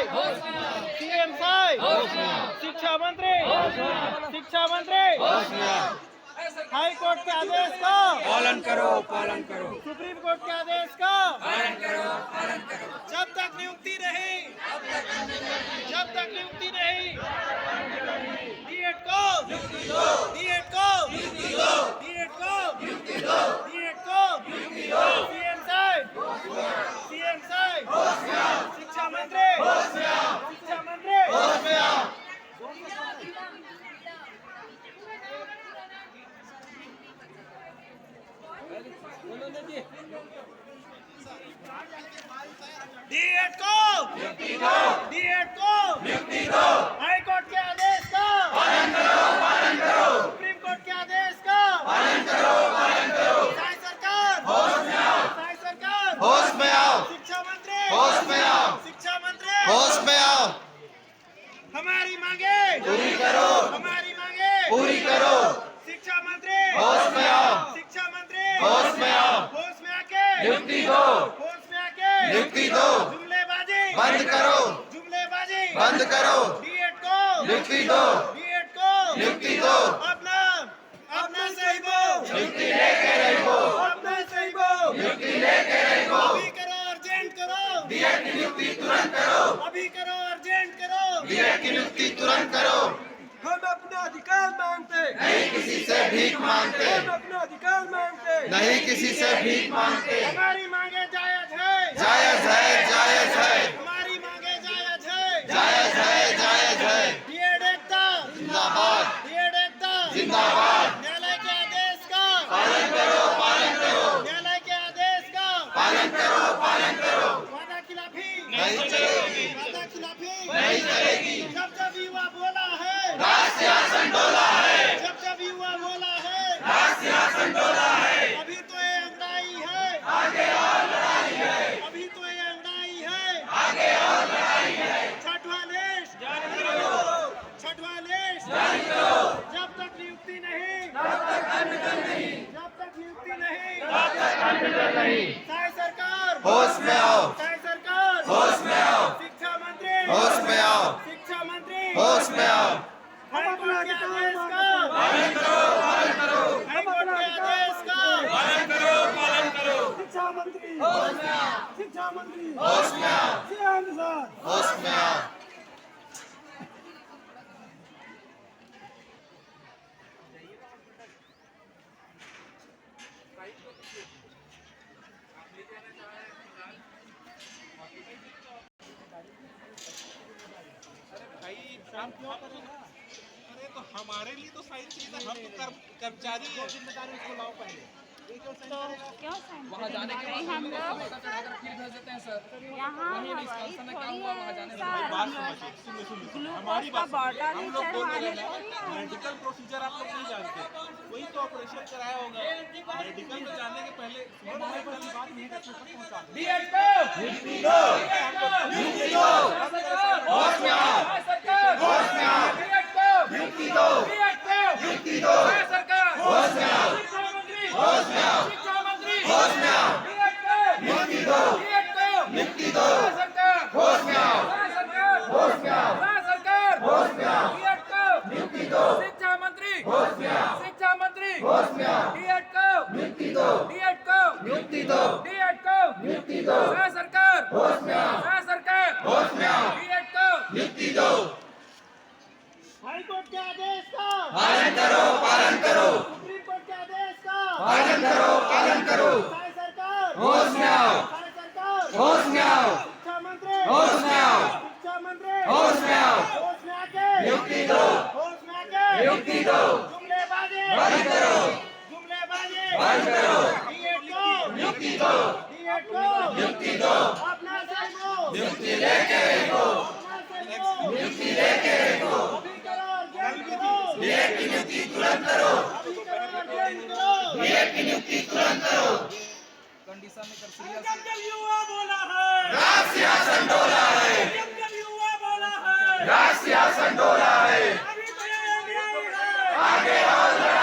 CM साहब, शिक्षा मंत्री, हाई कोर्ट के आदेश का पालन करो, पालन करो। सुप्रीम कोर्ट के आदेश का पालन करो, पालन करो। जब तक नियुक्ति नहीं, डीएड को, सीएम साहब, शिक्षा मंत्री, डीएड को हाई कोर्ट के आदेश का पालन करो। सुप्रीम कोर्ट के आदेश का पालन करो। साई सरकार, होश में आओ। शिक्षा मंत्री, होश में आओ। हमारी मांगे पूरी करो। शिक्षा मंत्री, होश में आओ। होश में आओ। होश में आके नियुक्ति दो। बंद करो। डीएड को नियुक्ति दो। अपना सही बोल, नियुक्ति लेके रहो। अभी करो, अर्जेंट करो, डीएड की नियुक्ति तुरंत करो। अभी करो, अर्जेंट करो। डीएड की नियुक्ति तुरंत करो। हम अपना अधिकार मांगते, नहीं किसी से भीख मांगते। हमारी मांगे जायज है, जायज है। हमारी मांगे जायज है। डीएड एकता जिंदाबाद। न्यायालय के आदेश का पालन करो। न्यायालय के आदेश का पालन करो। वादा खिलाफी नहीं चलेगी। जब युवा बोला है, राज सिंहासन डोला है। जब युवा बोला है, राज सिंहासन डोला है। अभी तो ये अंगड़ाई है, आगे और लड़ाई है। अभी तो ये अंगड़ाई है। आगे और लड़ाई है। छठवां लिस्ट, जब तक नियुक्ति नहीं, साई सरकार, होश में आओ। शिक्षा मंत्री, होश में आओ। हाई कोर्ट के आदेश का पालन करो। हाई कोर्ट के आदेश का पालन करो। शिक्षा मंत्री, होश में आओ। सीएम साहब, होश में आओ। अरे तो हमारे लिए तो साइन चाहिए, हम तो कर्मचारी हैं। जिम्मेदारी उसको लाओ पहले। क्यों वहाँ जाने के बाद हम लोग फिर भेज देते हैं सर। यहाँ हमारी थोड़ी है सर, हमारी बात बॉर्डर हम लोग बोल रहे हैं मेडिकल प्रोसीजर आप लोग नहीं जानते, कोई तो ऑपरेशन कराया होगा। मेडिकल में जाने के पहले हाई कोर्ट के आदेश का पालन करो। सुप्रीम कोर्ट के आदेश का पालन करो। साई सरकार, होश में आओ। शिक्षा मंत्री, होश में आओ। होश में आके नियुक्ति दो। जुमलेबाजी बंद करो। डीएड को नियुक्ति दो। अपना सही बोल, नियुक्ति लेके रहो। अभी करो, अर्जेंट करो, डीएड की नियुक्ति तुरंत करो। कंडीशन में कर सीरियस जब युवा बोला है, राज सिंहासन डोला है। जब युवा बोला है, राज सिंहासन डोला है। अभी तो ये अंग्रेजी है। आगे और लड़ाई